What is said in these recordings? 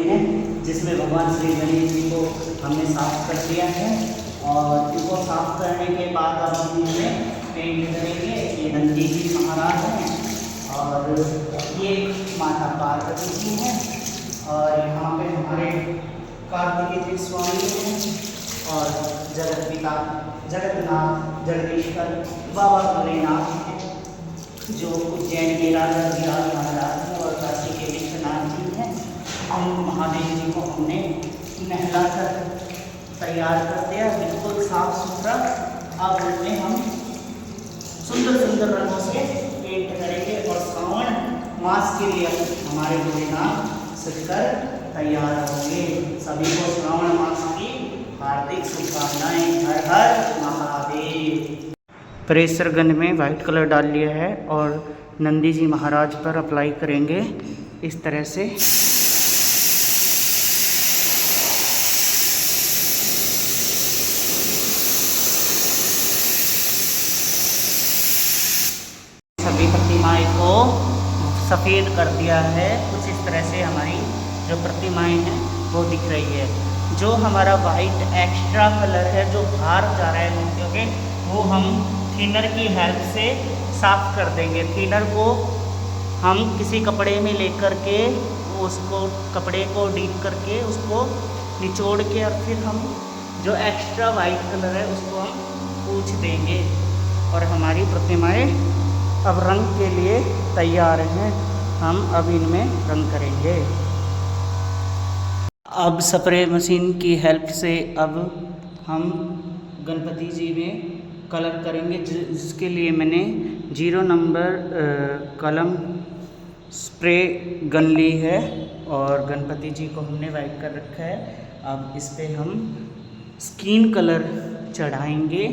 हैं जिसमें भगवान श्री गणेश जी को हमने साफ कर दिया है और इनको साफ करने के बाद अब हम इन्हें पेंट करेंगे। ये नंदी जी महाराज हैं और ये माता पार्वती जी हैं और यहाँ पे हमारे कार्तिकेय जी स्वामी हैं और जगत पिता जगन्नाथ जगदीश्वर बाबा भोलेनाथ हैं जो उज्जैन के राजा धीराज महाराज हैं और काशी के विश्वनाथ जी हैं। हम महादेव जी को हमने नहला कर तैयार कर दिया, बिल्कुल साफ सुथरा। अब उनमें हम सुंदर सुंदर रंगों से पेंट करेंगे और श्रावण मास के लिए हमारे भोलेनाथ सजकर तैयार होंगे। सभी को श्रावण मास की हार्दिक शुभकामनाएं। हर हर महादेव। प्रेशर गन में वाइट कलर डाल लिया है और नंदी जी महाराज पर अप्लाई करेंगे इस तरह से। सभी प्रतिमाएं को सफ़ेद कर दिया है। कुछ इस तरह से हमारी जो प्रतिमाएं हैं वो दिख रही है। जो हमारा वाइट एक्स्ट्रा कलर है जो बाहर जा रहा है मूर्तियों के, वो हम थिनर की हेल्प से साफ कर देंगे। थिनर को हम किसी कपड़े में लेकर के उसको कपड़े को डीप करके उसको निचोड़ के और फिर हम जो एक्स्ट्रा वाइट कलर है उसको हम पोंछ देंगे और हमारी प्रतिमाएं अब रंग के लिए तैयार हैं। हम अब इनमें रंग करेंगे। अब स्प्रे मशीन की हेल्प से अब हम गणपति जी में कलर करेंगे, जिसके लिए मैंने 0 नंबर कलम स्प्रे गन ली है और गणपति जी को हमने वाइट कर रखा है। अब इस पे हम स्किन कलर चढ़ाएंगे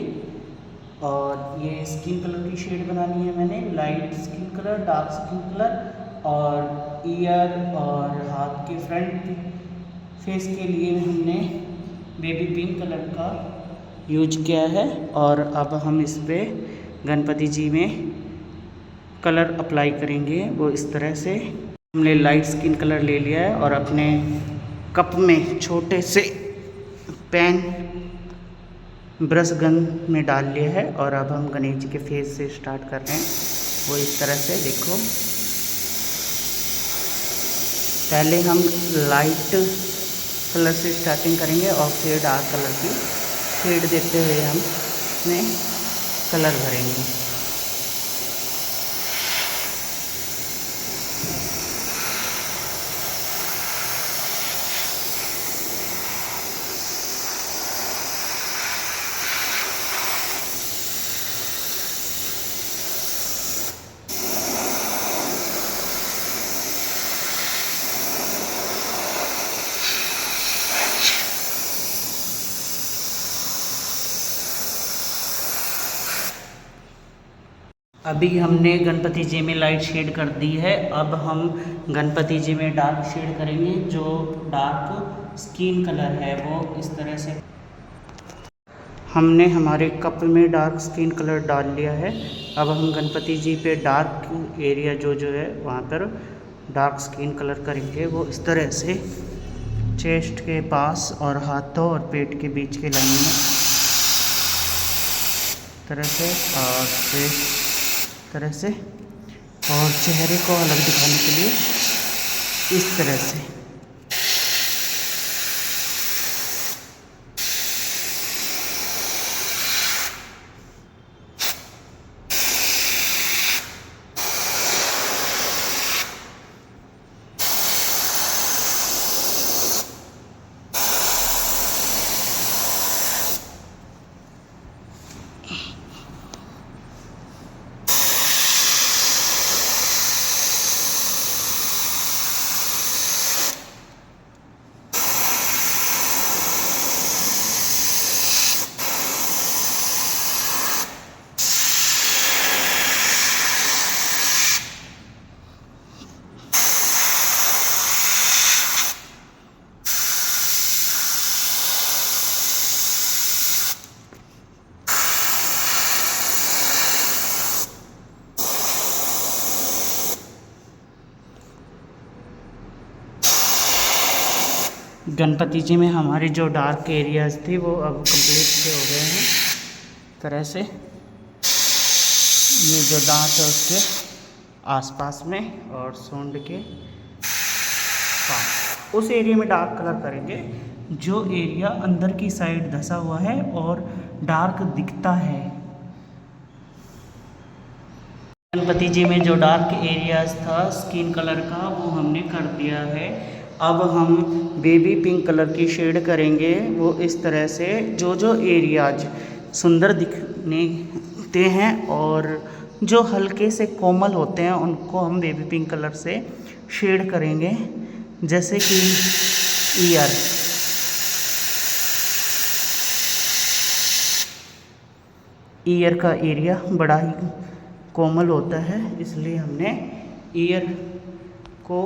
और ये स्किन कलर की शेड बनानी है। मैंने light skin colour, dark skin colour और ईयर और हाथ के फ्रंट फेस के लिए हमने बेबी पिंक कलर का यूज किया है। और अब हम इस पे गणपति जी में कलर अप्लाई करेंगे वो इस तरह से। हमने लाइट स्किन कलर ले लिया है और अपने कप में छोटे से पेन ब्रश गन में डाल लिया है और अब हम गणेश जी के फेस से स्टार्ट कर रहे हैं वो इस तरह से। देखो, पहले हम लाइट कलर से स्टार्टिंग करेंगे और फिर डार्क कलर की शेड देते हुए हम इसमें कलर भरेंगे। अभी हमने गणपति जी में लाइट शेड कर दी है। अब हम गणपति जी में डार्क शेड करेंगे। जो डार्क स्किन कलर है वो इस तरह से हमने हमारे कप में डार्क स्किन कलर डाल लिया है। अब हम गणपति जी पे डार्क एरिया जो है वहाँ पर डार्क स्किन कलर करेंगे वो इस तरह से। चेस्ट के पास और हाथों और पेट के बीच के लाइन में तरह से और फेस तरह से और चेहरे को अलग दिखाने के लिए इस तरह से। गणपति जी में हमारे जो डार्क एरियाज थे वो अब कंप्लीट से हो गए हैं तरह से। ये जो दांत है उसके आसपास में और सूंड के पास उस एरिया में डार्क कलर करेंगे। जो एरिया अंदर की साइड धंसा हुआ है और डार्क दिखता है, गणपति जी में जो डार्क एरियाज था स्किन कलर का वो हमने कर दिया है। अब हम बेबी पिंक कलर की शेड करेंगे। वो इस तरह से जो जो एरियाज सुंदर दिखते हैं और जो हल्के से कोमल होते हैं उनको हम बेबी पिंक कलर से शेड करेंगे। जैसे कि ईयर का एरिया बड़ा ही कोमल होता है, इसलिए हमने ईयर को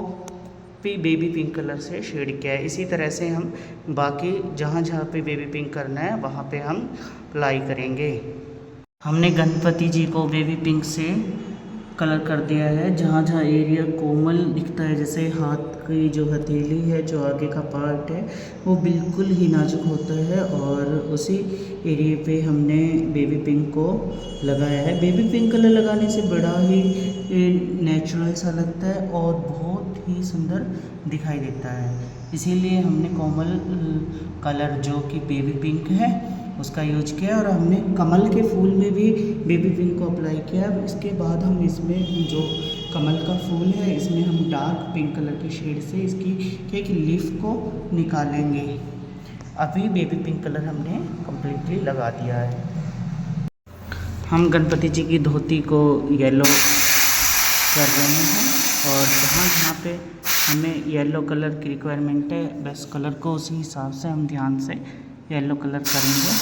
भी बेबी पिंक कलर से शेड किया है। इसी तरह से हम बाकी जहाँ जहाँ पे बेबी पिंक करना है वहाँ पे हम अप्लाई करेंगे। हमने गणपति जी को बेबी पिंक से कलर कर दिया है। जहाँ जहाँ एरिया कोमल दिखता है, जैसे हाथ की जो हथेली है, जो आगे का पार्ट है वो बिल्कुल ही नाजुक होता है और उसी एरिया पे हमने बेबी पिंक को लगाया है। बेबी पिंक कलर लगाने से बड़ा ही नेचुरल सा लगता है और बहुत ही सुंदर दिखाई देता है। इसीलिए हमने कोमल कलर जो कि बेबी पिंक है उसका यूज किया और हमने कमल के फूल में भी बेबी पिंक को अप्लाई किया। इसके बाद हम इसमें जो कमल का फूल है इसमें हम डार्क पिंक कलर के शेड से इसकी एक लीफ को निकालेंगे। अभी बेबी पिंक कलर हमने कम्प्लीटली लगा दिया है। हम गणपति जी की धोती को येलो कर रहे हैं और जहाँ जहाँ पे हमें येलो कलर की रिक्वायरमेंट है बस कलर को उसी हिसाब से हम ध्यान से येलो कलर करेंगे।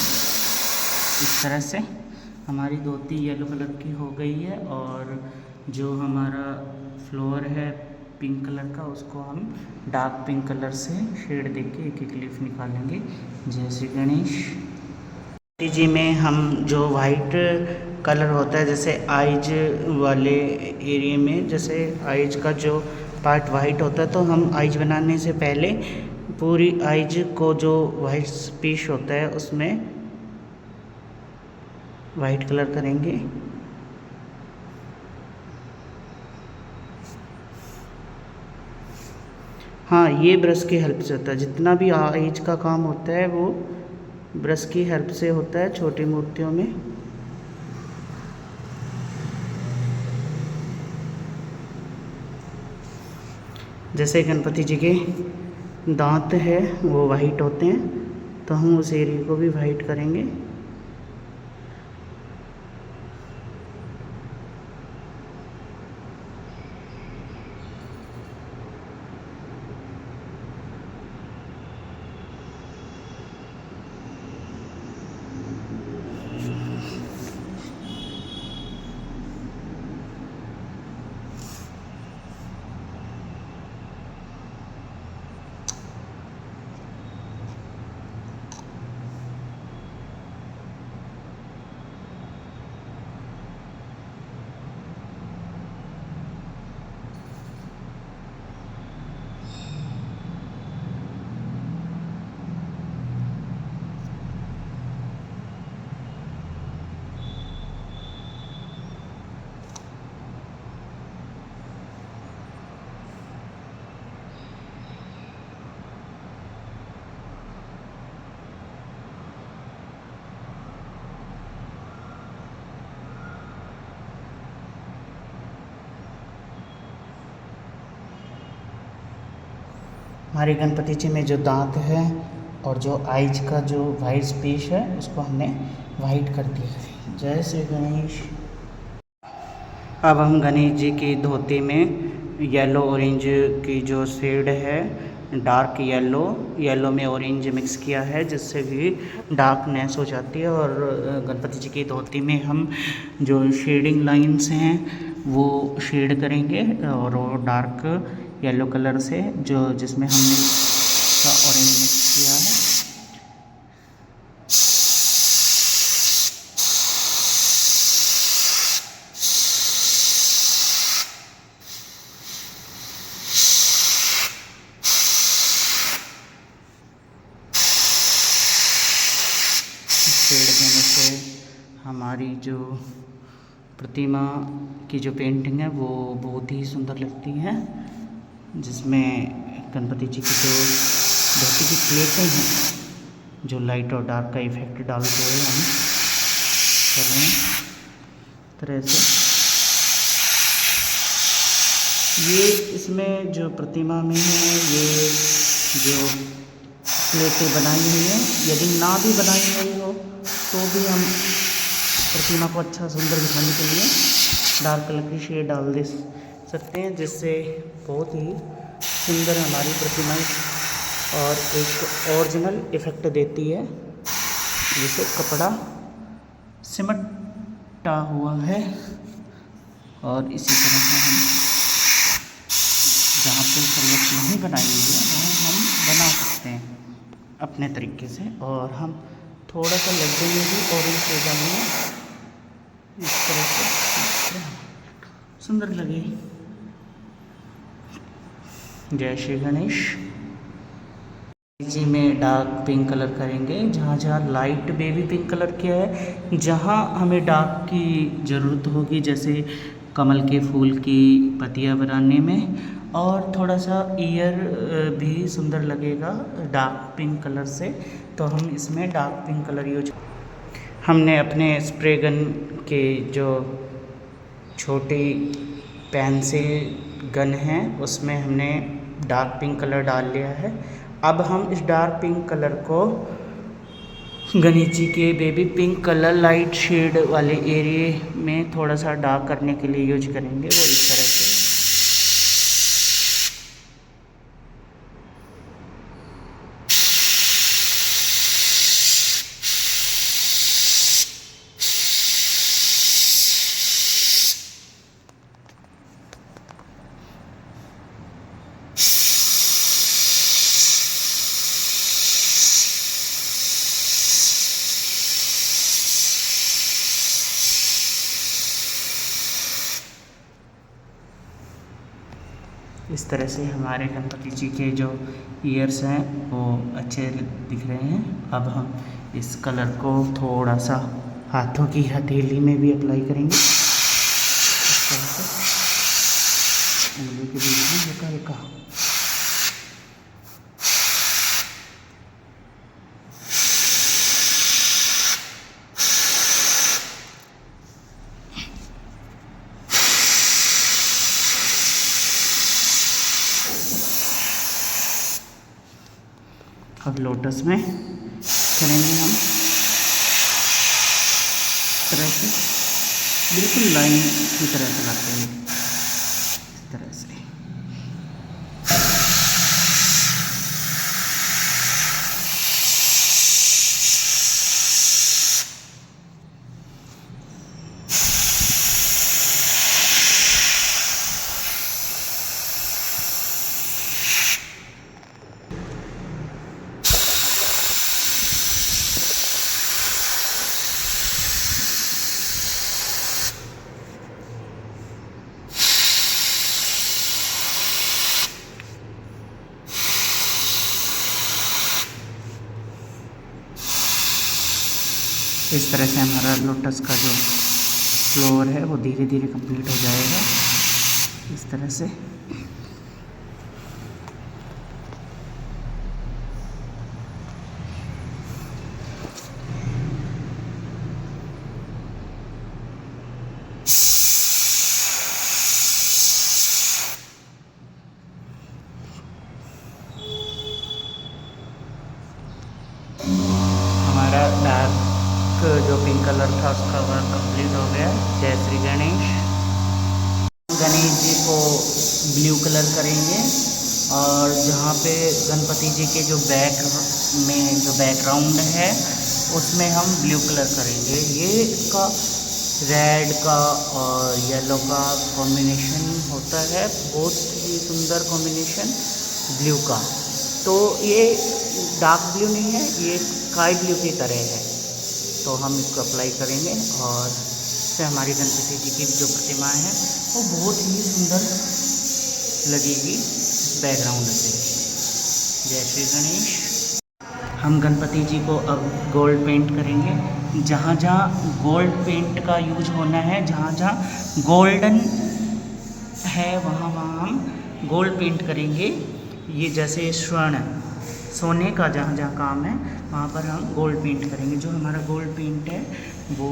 इस तरह से हमारी धोती येलो कलर की हो गई है और जो हमारा फ्लोर है पिंक कलर का उसको हम डार्क पिंक कलर से शेड देके एक एक लीफ निकालेंगे। जय श्री गणेश जी में हम जो वाइट कलर होता है, जैसे आइज वाले एरिया में जैसे आइज का जो पार्ट वाइट होता है तो हम आइज बनाने से पहले पूरी आइज को जो वाइट पीस होता है उसमें वाइट कलर करेंगे। हाँ, ये ब्रश की हेल्प से होता है। जितना भी आइज का काम होता है वो ब्रश की हेल्प से होता है छोटी मूर्तियों में। जैसे गणपति जी के दांत है वो वाइट होते हैं तो हम उस एरिया को भी वाइट करेंगे। हमारे गणपति जी में जो दांत है और जो आइज का जो वाइट पीस है उसको हमने वाइट कर दिया है। जय श्री गणेश। अब हम गणेश जी की धोती में येलो ऑरेंज की जो शेड है, डार्क येलो में ऑरेंज मिक्स किया है जिससे भी डार्कनेस हो जाती है। और गणपति जी की धोती में हम जो शेडिंग लाइंस हैं वो शेड करेंगे और वो डार्क येलो कलर से जो जिसमें हमने ऑरेंज मिक्स किया है। शेड देने से हमारी जो प्रतिमा की जो पेंटिंग है वो बहुत ही सुंदर लगती है, जिसमें गणपति जी की जो धरती की प्लेटें हैं, जो लाइट और डार्क का इफेक्ट डालते हुए हम कर रहे हैं तरह से। ये इसमें जो प्रतिमा में है, ये जो प्लेटें बनाई हुई हैं, यदि ना भी बनाई हुई हो तो भी हम प्रतिमा को अच्छा सुंदर दिखाने के लिए डार्क कलर की शेड डाल दे सकते हैं, जिससे बहुत ही सुंदर हमारी प्रतिमा और एक ओरिजिनल इफ़ेक्ट देती है। जैसे कपड़ा सिमटा हुआ है, और इसी तरह से हम जहाँ पे सर्वत नहीं बनाई हुई है वहाँ हम बना सकते हैं अपने तरीके से। और हम थोड़ा सा लड्डू में भी ऑरेंज शेड डालेंगे, इस तरह से सुंदर लगे। जय श्री गणेश जी में डार्क पिंक कलर करेंगे, जहाँ जहाँ लाइट बेबी पिंक कलर किया है, जहाँ हमें डार्क की ज़रूरत होगी, जैसे कमल के फूल की पत्तियाँ बनाने में, और थोड़ा सा ईयर भी सुंदर लगेगा डार्क पिंक कलर से, तो हम इसमें डार्क पिंक कलर यूज। हमने अपने स्प्रे गन के जो छोटी पेंसिल गन है उसमें हमने डार्क पिंक कलर डाल लिया है। अब हम इस डार्क पिंक कलर को गणेश जी के baby pink colour light shade वाले एरिया में थोड़ा सा डार्क करने के लिए यूज करेंगे, वो इस तरह से। इस तरह से हमारे गणपति जी के जो ईयर्स हैं वो अच्छे दिख रहे हैं। अब हम इस कलर को थोड़ा सा हाथों की हथेली में भी अप्लाई करेंगे, इस तरह से उंगली के बीच में हल्का हल्का। अब लोटस में करेंगे हम तरह से, बिल्कुल लाइन की तरह चलाते हैं इस तरह से। इस तरह से हमारा लोटस का जो फ्लोर है वो धीरे धीरे कंप्लीट हो जाएगा इस तरह से। हमारा डार्क जो पिंक कलर था उसका वर्क कंप्लीट हो गया। जय श्री गणेश। गणेश जी को ब्लू कलर करेंगे, और जहाँ पे गणपति जी के जो बैक में जो बैकग्राउंड है उसमें हम ब्लू कलर करेंगे। ये इसका रेड का और येलो का कॉम्बिनेशन होता है, बहुत ही सुंदर कॉम्बिनेशन ब्लू का। तो ये डार्क ब्लू नहीं है, ये स्काई ब्लू की तरह है। तो हम इसको अप्लाई करेंगे, और इससे हमारी गणपति जी की जो प्रतिमा है वो बहुत ही सुंदर लगेगी बैकग्राउंड से। जय श्री गणेश। हम गणपति जी को अब गोल्ड पेंट करेंगे। जहाँ जहाँ गोल्ड पेंट का यूज होना है, जहाँ जहाँ गोल्डन है वहाँ वहाँ हम गोल्ड पेंट करेंगे। ये जैसे स्वर्ण सोने का जहाँ जहाँ काम है वहाँ पर हम गोल्ड पेंट करेंगे। जो हमारा गोल्ड पेंट है वो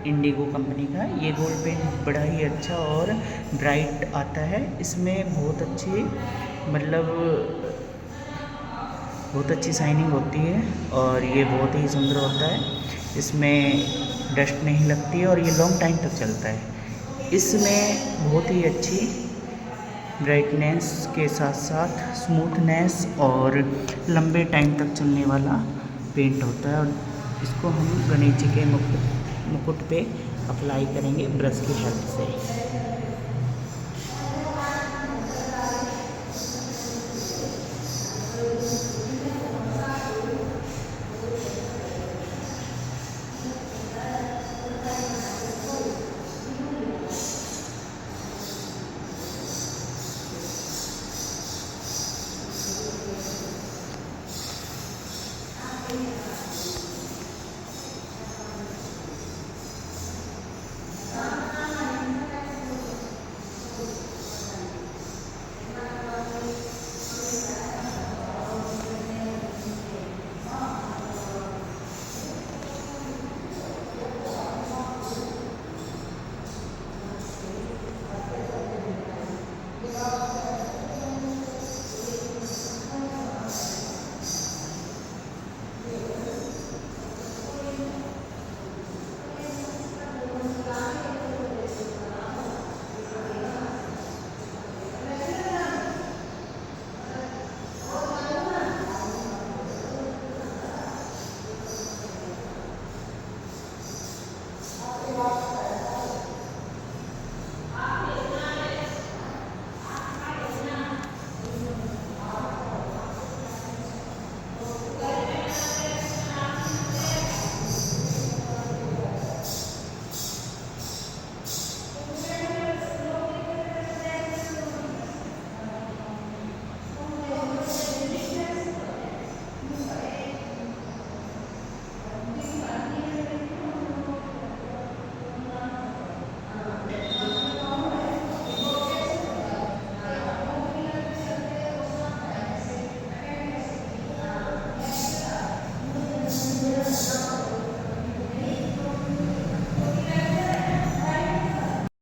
इंडिगो कंपनी का है। ये गोल्ड पेंट बड़ा ही अच्छा और ब्राइट आता है। इसमें बहुत अच्छी बहुत अच्छी शाइनिंग होती है और ये बहुत ही सुंदर होता है। इसमें डस्ट नहीं लगती है और ये लॉन्ग टाइम तक चलता है। इसमें बहुत ही अच्छी ब्राइटनेस के साथ साथ स्मूथनेस और लंबे टाइम तक चलने वाला पेंट होता है। और इसको हम गणेश जी के मुकुट पे अप्लाई करेंगे ब्रश की हेल्प से।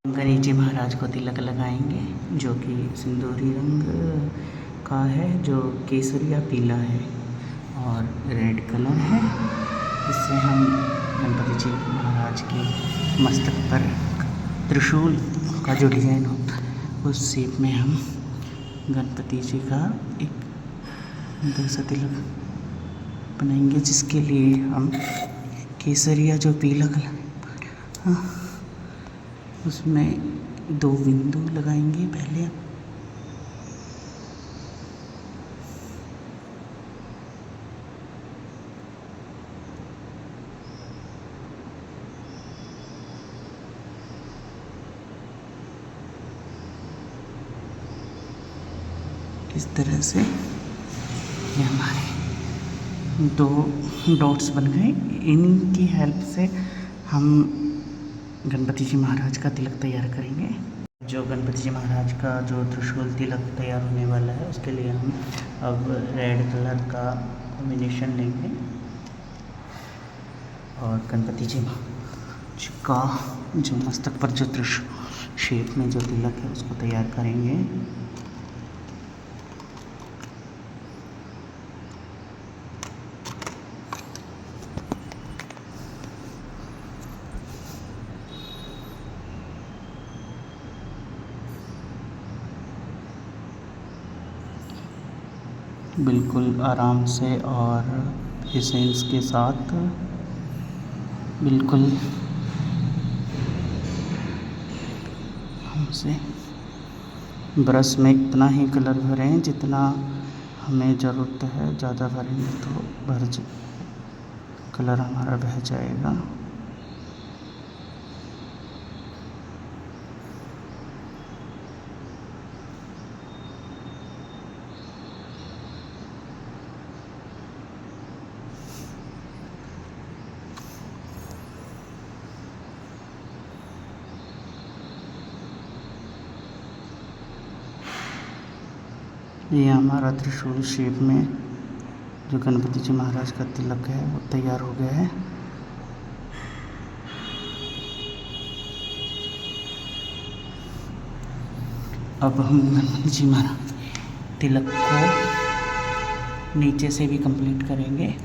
गणेश जी महाराज को तिलक लगाएंगे जो कि सिंदूरी रंग का है, जो केसरिया पीला है और रेड कलर है। इससे हम गणपति जी महाराज के मस्तक पर त्रिशूल का जो डिज़ाइन होता है उस शेप में हम गणपति जी का एक अंदर से तिलक बनाएंगे, जिसके लिए हम केसरिया जो पीला कलर उसमें 2 बिंदु लगाएंगे पहले। इस तरह से ये हमारे 2 डॉट्स बन गए। इनकी हेल्प से हम गणपति जी महाराज का तिलक तैयार करेंगे। जो गणपति जी महाराज का जो त्रिशूल तिलक तैयार होने वाला है उसके लिए हम अब रेड कलर का कॉम्बिनेशन लेंगे और गणपति जी महाराज का जो मस्तक पर जो त्रिशूल शेप में जो तिलक है उसको तैयार करेंगे। बिल्कुल आराम से और पेशेंस के साथ, बिल्कुल हमसे ब्रश में इतना ही कलर भरें जितना हमें ज़रूरत है। ज़्यादा भरेंगे तो कलर हमारा बह जाएगा। ये हमारा त्रिशूल शेप में जो गणपति जी महाराज का तिलक है वो तैयार हो गया है। अब हम गणपति जी महाराज तिलक को नीचे से भी कंप्लीट करेंगे।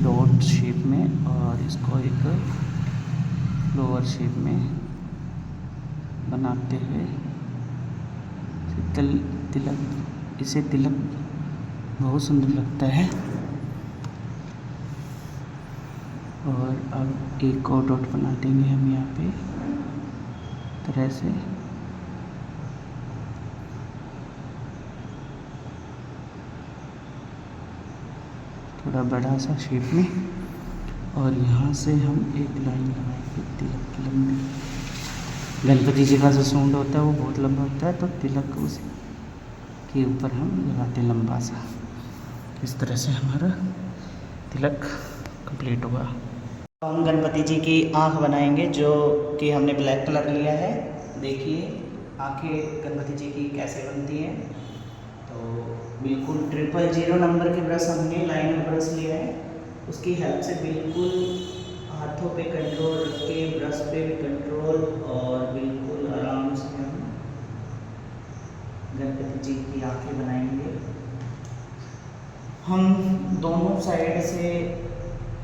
डॉट शेप में और इसको एक फ्लावर शेप में बनाते हुए तिलक, इसे तिलक बहुत सुंदर लगता है। और अब एक और डॉट बना देंगे हम यहाँ पे तरह से। थोड़ा बड़ा सा शेप में, और यहाँ से हम एक लाइन लगाएंगे तिलक की लंबी। गणपति जी का जो सूंड होता है वो बहुत लंबा होता है, तो तिलक उस के ऊपर हम लगाते हैं लंबा सा। इस तरह से हमारा तिलक कंप्लीट हुआ। हम गणपति जी की आँख बनाएंगे, जो कि हमने ब्लैक कलर लिया है। देखिए आँखें गणपति जी की कैसे बनती हैं। तो बिल्कुल 000 नंबर के ब्रश हमने लाइनर ब्रश लिया है, उसकी हेल्प से बिल्कुल हाथों पे कंट्रोल रख के, ब्रश पे भी कंट्रोल, और बिल्कुल आराम से हम गणपति जी की आँखें बनाएंगे। हम दोनों साइड से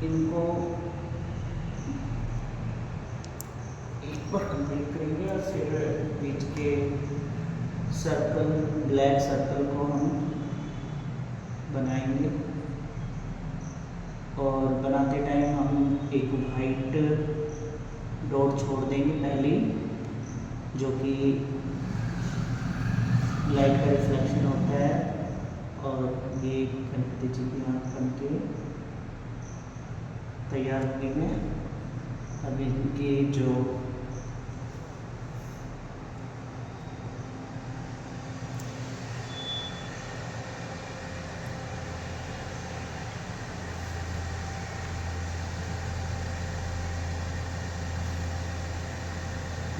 इनको एक बार कंप्लीट करेंगे और फिर बीच के सर्कल, ब्लैक सर्कल को हम बनाएंगे। और बनाते टाइम हम एक वाइट डॉट छोड़ देंगे पहले, जो कि लाइट का रिफ्लेक्शन होता है। और ये गणपति जी की आँख बन के तैयार हो गई है। अब इनके जो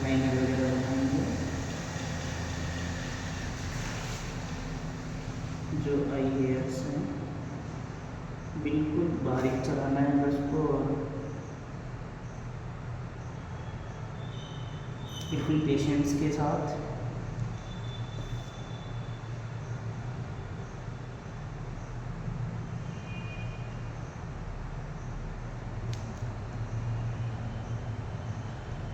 लाइनें वगैरह बनाएंगे, जो आई हेयर्स हैं, बिल्कुल बारीक चलाना है ब्रश को, और बिल्कुल पेशेंस के साथ।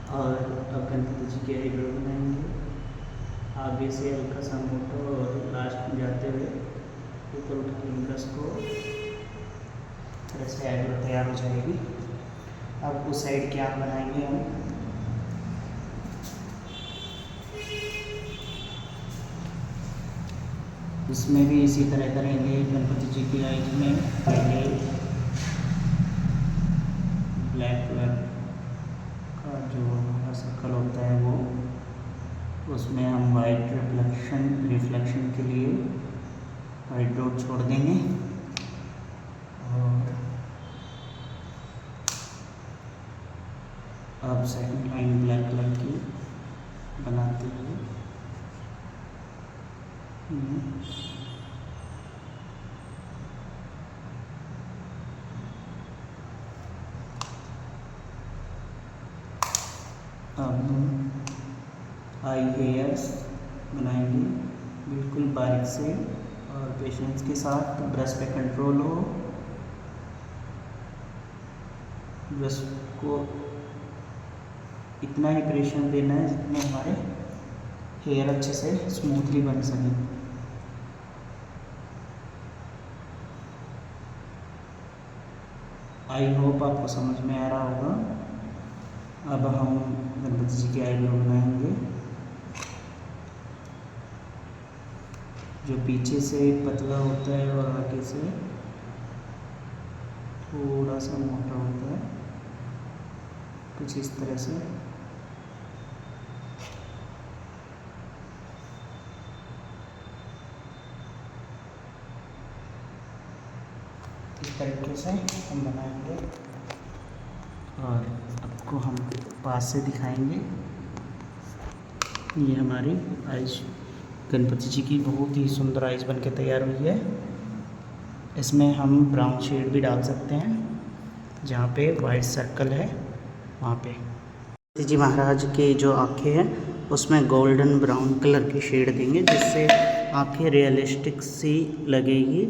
और अब गणपति जी के आईब्रो बनाएंगे, आगे से हल्का सा मोटा और लास्ट में जाते हुए ऊपर उठा के ब्रश को, तरह से आईब्रो तैयार हो जाएगी। अब उस साइड की आँख बनाएंगे हम। इसमें भी इसी तरह करेंगे। गणपति जी की आईज में पहले ब्लैक कलर का जो हमारा सर्कल होता है वो, उसमें हम वाइट रिफ्लेक्शन के लिए वाइट डॉट छोड़ देंगे। और अब सेकंड लाइन ब्लैक कलर की बनाते हुए अब आई हेयर्स बनाएंगे बिल्कुल बारीक से और पेशेंस के साथ। ब्रश पे कंट्रोल हो, ब्रश को इतना ही प्रेशर देना है जितने हमारे हेयर अच्छे से स्मूथली बन सके। आई होप आपको समझ में आ रहा होगा। अब हम गणपति जी के आईब्रो बनाएंगे, जो पीछे से पतला होता है और आगे से थोड़ा सा मोटा होता है, कुछ इस तरह से। इस तरीके से हम बनाएंगे और आपको हम पास से दिखाएंगे। ये हमारी आइस गणपति जी की बहुत ही सुंदर आइस बन के तैयार हुई है। इसमें हम ब्राउन शेड भी डाल सकते हैं, जहाँ पे वाइट सर्कल है वहाँ पे। गणपति जी महाराज के जो आँखें हैं उसमें गोल्डन ब्राउन कलर की शेड देंगे, जिससे आँखें रियलिस्टिक सी लगेगी।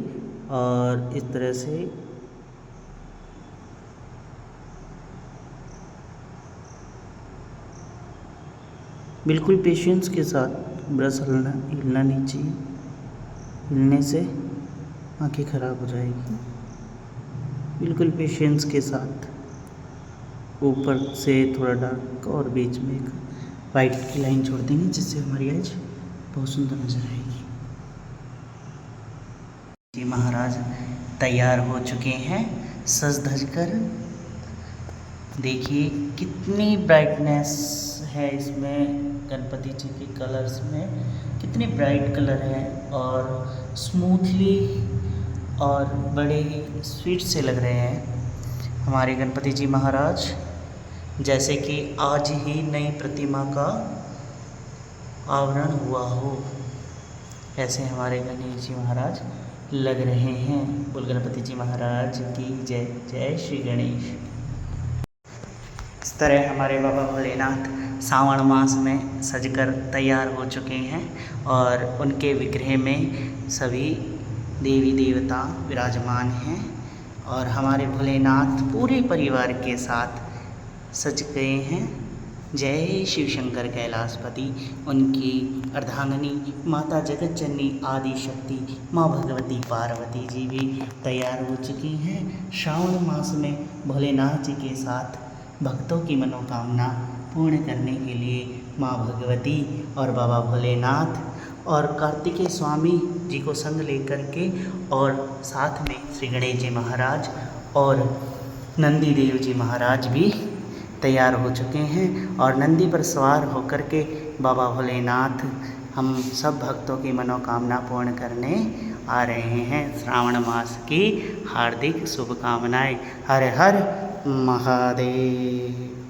और इस तरह से बिल्कुल पेशेंस के साथ ब्रश हिलना नहीं चाहिए, हिलने से आँखें ख़राब हो जाएगी। बिल्कुल पेशेंस के साथ ऊपर से थोड़ा डार्क और बीच में एक वाइट की लाइन छोड़ देंगे, जिससे हमारी आइज बहुत सुंदर नजर आएगी। जी महाराज तैयार हो चुके हैं सज धज कर। देखिए कितनी ब्राइटनेस है इसमें, गणपति जी के कलर्स में कितने ब्राइट कलर हैं और स्मूथली और बड़े ही स्वीट से लग रहे हैं हमारे गणपति जी महाराज, जैसे कि आज ही नई प्रतिमा का आवरण हुआ हो, ऐसे हमारे गणेश जी महाराज लग रहे हैं। बोल गणपति जी महाराज की जय। जय श्री गणेश। इस तरह हमारे बाबा भोलेनाथ सावन मास में सजकर तैयार हो चुके हैं और उनके विग्रह में सभी देवी देवता विराजमान हैं और हमारे भोलेनाथ पूरे परिवार के साथ सज गए हैं। जय शिव शंकर कैलाशपति। उनकी अर्धांगिनी माता जगत जननी आदि शक्ति माँ भगवती पार्वती जी भी तैयार हो चुकी हैं। श्रावण मास में भोलेनाथ जी के साथ भक्तों की मनोकामना पूर्ण करने के लिए माँ भगवती और बाबा भोलेनाथ और कार्तिकेय स्वामी जी को संग लेकर के और साथ में श्री गणेश जी महाराज और नंदी देव जी महाराज भी तैयार हो चुके हैं और नंदी पर सवार होकर के बाबा भोलेनाथ हम सब भक्तों की मनोकामना पूर्ण करने आ रहे हैं। श्रावण मास की हार्दिक शुभकामनाएं। हर हर महादेव।